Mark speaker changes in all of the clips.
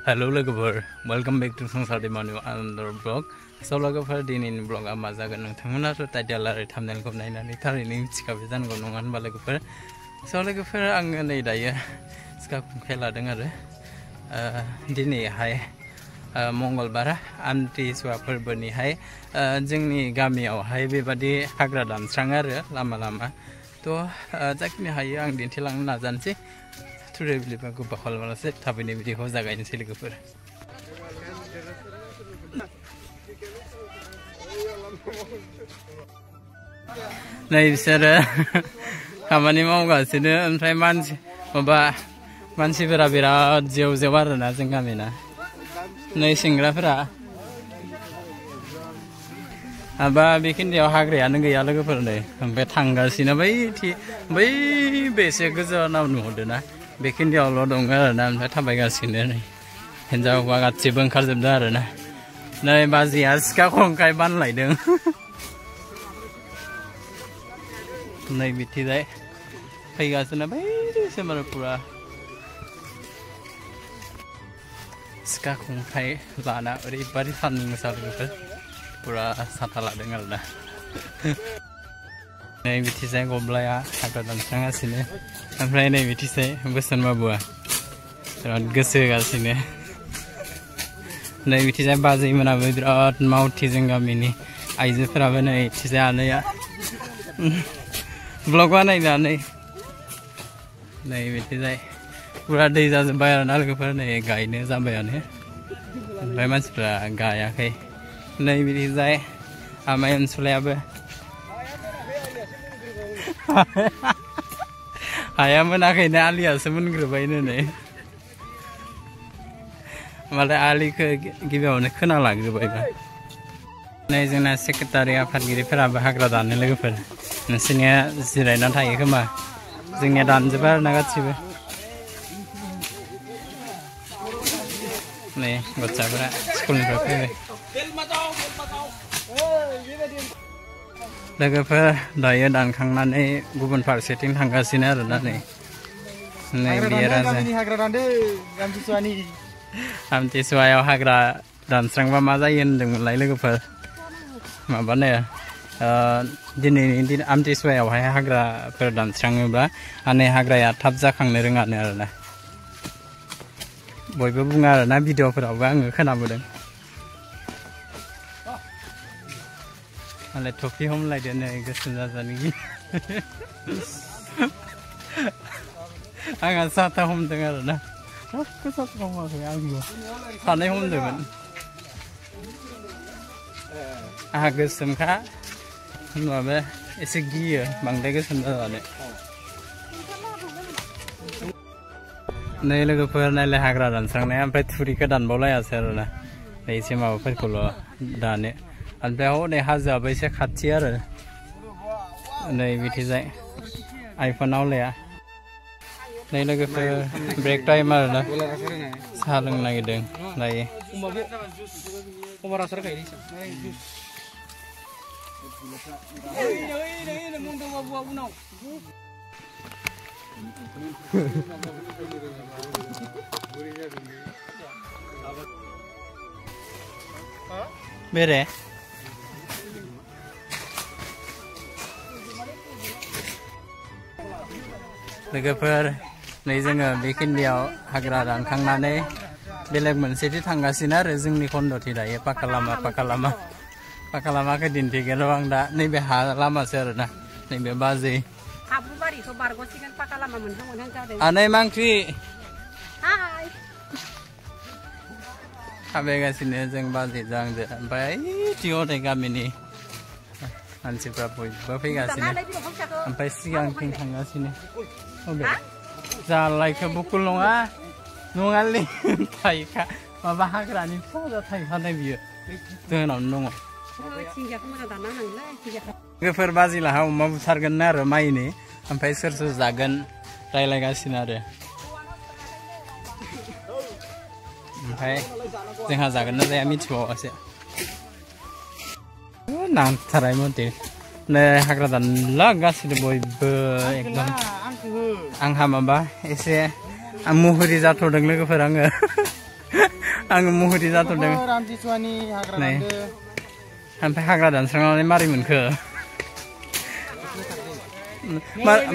Speaker 1: Hello logofer, welcome back to Sangsar दैमानु another vlog. So logofer dinini vlog मा जागोन नोंथांमोना थ' टाइटेल आरो थाम्बनेलखौ नायनानै थारैनो मिथिखाबाय जानांगौ नङा होनबा लोगोफोर। So लोगोफोर आङो नै दायो सिखा खुंखाय लादों आरो दिनैहाय मंगलबार आमथिसुवा फोरबोनिहाय जोंनि गामियावहाय बेबादि हाग्रा दानस्राङो आरो लामा लामा। थ' जाखिनि हायो आं दिन्थिलांनो नाजानोसै। Today we live go bahal wala se thabini video ho jaga ini logofer. Nei bisara kamani मावगासिनो ओमफ्राय मानसिफोरा बिराद जेव जेव आरोना जों गामिना नै सेंग्राफोरा आबा बेखिनियाव हाग्रायानो गैया लोगोफोर नै ओमफ्राय थांगासिनो बै बेसे गोजानाव नुहरदोना बेखिनियावल' दङ आरोना ओमफ्राय थाबायगासिनो नै हिनजाव हौवा गासिबो ओंखारजोबदों आरोना नै बाजैया सिखा खंखाय बानलायदों नै बिथिजाय फैगासिनो बैसिम आरो पुरा सिखा खंखाय लाना ओरैबादि सान्दुं गोसा लोगोफोर पुरा साथा लादों आरोना नै बिथिजाय गब्लाया हाग्रा दानस्रांगासिनो ओमफ्राय नै बिथिजाय बोसोन बाबुआ बिराद गोसो होगासिनो नै बिथिजाय बाजैमोनाबो बिराद मावथि जों गामिनि आइजोफोराबो नै बिथिजाय आनैया ब्लग बानायनानै नै बिथिजाय पुरा दै जाजोब्बाय आरोना लोगोफोर नै गायनो जाबायानो ओमफ्राय मानसिफ्रा गायाखै नै बिथिजाय आमाइ अनसुलायाबो हाया मोनाखैनो आलियासो मोनग्रोबायनो नै मालाय आलिखौ गिबियावनो खोना लाग्रोबायबा नै जोंना सेक्रेटारि आफादगिरिफोराबो हाग्रा दानो लोगोफोर नोंसोरनिया जिरायना थायो खोमा जोंनिया दानजोबा आरोना गासिबो नै गथ'साफोरा स्कुलनिफ्राय फैबाय लोगोफोर दायो दानखांनानै गुबुन फारसेथिं थांगासिनो आरोना नै बेयो राजा आमथिसुवायाव हाग्रा दानस्रांबा मा जायो होनदोंमोनलाय लोगोफोर माबानो दिनैनि दिन आमथिसुवायावहाय हाग्राफोर दानस्राङोब्ला माने हाग्राया थाब जाखांनो रोङानो आरोना बयबो बुङो आरोना भिडिअफोरावबो आङो खोनाबोदों मालाय टफि हमलायदो नै गोसोम जाजानो आंहा साथा हमदों आरोना साथा हमाखै आंबो सानै हमदोंमोन आंहा गोसोमखा होनबाबो एसे गियो बांद्राय गोसोम जाजानो नै लोगोफोर नायलाय हाग्रा दानस्रांनाया ओमफ्राय थुरिखौ दानबावलायासै आरोना एसे माबाफोरखौल' दानो ओमफ्राय हनै हाजोआबो एसे खाथि आरो नै बिथिजाय आइफोन आवलाया नै लोगोफोर ब्रेक टाइम आरोना साहा लोंनो नागिरदों दायो बेरे लोगोफोर नै जोङो बेखिनियाव हाग्रा दानखांनानै बेलेग मोनसेथि थांगासिनो आरो जोंनि खन्द'थि दायो पाका लामाखौ दिन्थिगोन आं दा नैबे हा लामासो आरोना नैबे बाजै आनै मा ओंख्रि थाबायगासिनो जों बाजैजों आंजों ओमफ्राय नै गामिनि मानसिफ्रा बयबो फैगासिनो ओमफ्राय सिगांथिं थांगासिनो जालायखौ बुकुल नङालै थाइखा माबा हाग्रानि फिसा थाइखानाय बियो जोंनावनो दङ लोगोफोर बाजिलाहा अमा बुथारगोन आरो माइनि ओमफ्राय सोर जागोन रायलायगासिनो आरो ओमफ्राय जोंहा जागोन ना जाया मिथिबावासो नांथारबाय मथे नै हाग्रा दानलागासिनो बयबो एकदम आंहा माबा एसे मुहुरि जाथ'दों लोगोफोर आङो आङो मुहुरि जाथ'दों
Speaker 2: आमथिसुवानि हाग्रा दानदो
Speaker 1: ओमफ्राय हाग्रा दानस्रांनानै मारै मोनखो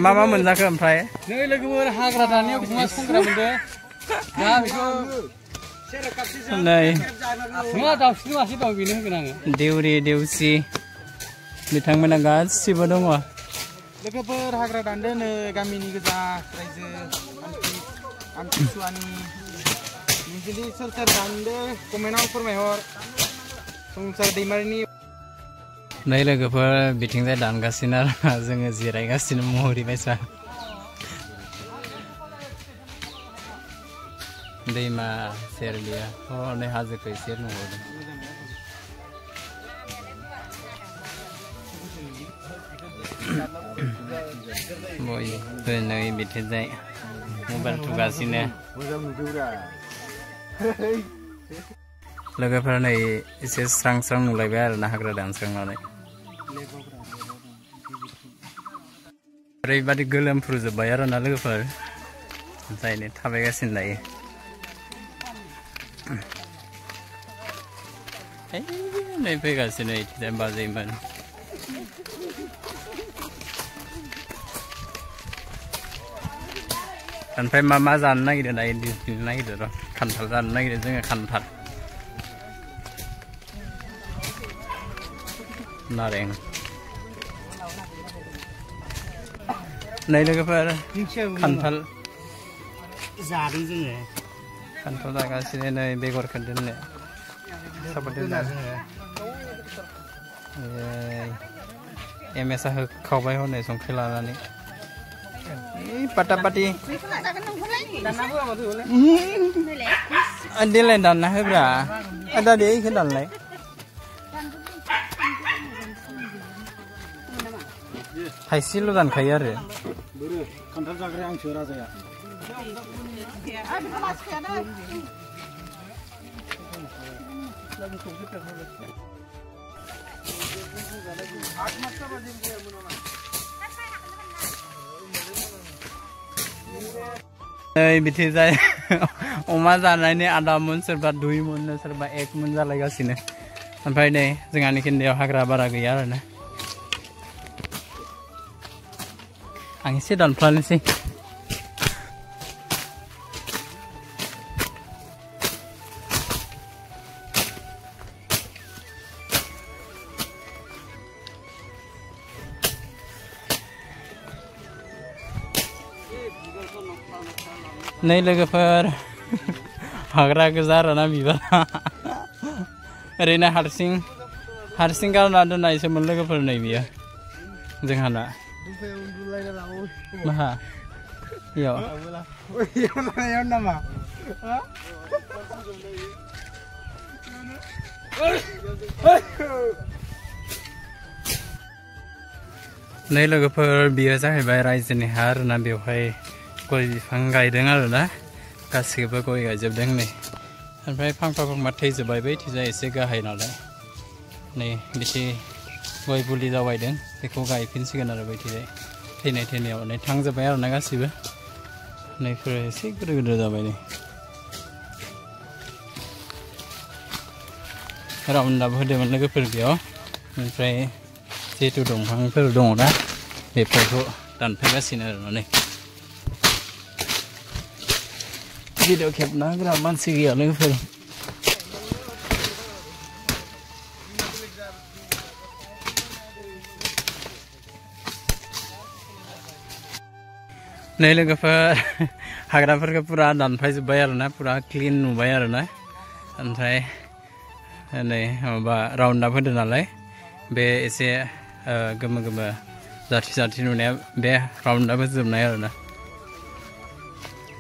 Speaker 1: मा मोनजाखो ओमफ्राय
Speaker 2: नै लोगोफोर हाग्रा दाननायाव गुमा संग्रा मोनदो दा बेखौ
Speaker 1: नै
Speaker 2: नङा दाउस्रि मासे दं बेनो होगोन आङो
Speaker 1: देउरि देउसि बिथांमोना गासिबो दङ
Speaker 2: लोगोफोर हाग्रा दानदो नै गामिनि गोजा रायजो आमथिसुवानि जुदि सोर सोर दानदो कमेन्टआव फोरमायहर संसार दैमारिनि
Speaker 1: नै लोगोफोर बिथिंजाय दानगासिनो आरो जोङो जिरायगासिनो मुहुरि बायसा दैमा सेर गैया हनै हाजोखौ एसे नुहरदों बयबो नै बिथिंजाय मबाइल थुगासिनो लोगोफोर नै एसे स्रां स्रां नुलायबाय आरो ना हाग्रा दानस्रांनानै ओरैबादि गोलोमफ्रुजोब्बाय आरो ना लोगोफोर जायनो थाबायगासिनो दायो नै फैगासिनो इथिंजाय बाजैमोन ओमफ्राय मा जानो नागिरदों दायो दिन्थिनो नागिरदों र' खान्थाल जानो नागिरदों जोङो खान्थाल नारें नै लोगोफोर खान्थाल
Speaker 2: जादों जोङो
Speaker 1: खान्थाल जागासिनो नै बेगरखौ दोननो साबा दोनना एमएसआ होखावबाय हनै संख्रि लानानै पाटा पाटी देलाय दानना होब्रा दादि इखौ दानलाय थाइसेल' दानखायो आरो
Speaker 2: खान्थाल जाग्राया आंसो राजाया
Speaker 1: नै बिथिंजाय अमा जानायनि आदा मन सोरबा 2 मन सोरबा 1 मन जालायगासिनो ओमफ्राय नै जोंहानि खिन्दायाव हाग्रा बारा गैया आरो ना आं एसे दानफ्लानोसै नै लोगोफोर हाग्रा गोजा आरोना बिबारा ओरैनो हारसिं गारना दोननायसोमोन लोगोफोर नै बियो जोंहाना माहा इयाव नामा नै लोगोफोर बियो जाहैबाय रायजोनि हा आरोना बेवहाय गय बिफां गायदों आरोना गासिबो गय गायजोबदों नै ओमफ्राय फांफा थैजोब्बाय बैथिजाय एसे गाहाय नालाय नै बिदि गय फुलि जावायदों बेखौ गायफिनसिगोन आरो बैथिजाय थैनायाव नै थांजोब्बाय आरोना गासिबो नैफोर एसे गिदिर जाबाय नै राउन्डआप होदोंमोन लोगोफोर बेयाव ओमफ्राय जिहेतु दंफांफोर दङना बेफोरखौ दानफायगासिनो आरोना नै भिडिअ खेबना होग्रा मानसि गैया लोगोफोर नै लोगोफोर हाग्राफोरखौ पुरा दानफायजोब्बाय आरोना पुरा क्लिन नुबाय आरोना ओमफ्राय नै माबा राउन्डआप होदों नालाय बे एसे गोमो जाथि नुनाया बे राउन्डआप होजोबनाय आरोना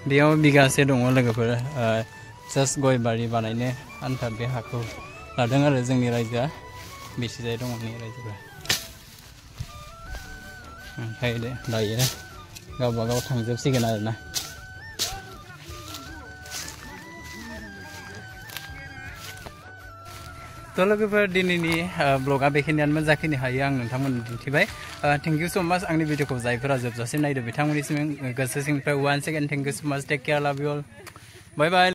Speaker 1: बेयाव बिगासे दङ लोगोफोर जास्ट गय बारि बानायनो आन्था बे हाखौ लादों आरो जोंनि रायजोआ बेथिजाय दङ नै रायजोफोरा ओमफ्राय दायो गावबागाव थांजोबसिगोन आरोना तो लोगोफोर दिनैनि ब्लगा बेखिनियानो जाखिनि हायो आं नोंथांमोननो दिन्थिबाय थेंक इउ सो माच आंनि भिडिअखौ जायफोरा जोबजासिम नायदो बिथांमोननिसिम गोसो सिंनिफ्राय 1 सेकेन्ड थेंक इउ सो माच टेक केयार लाभ इउ अल बाय बाय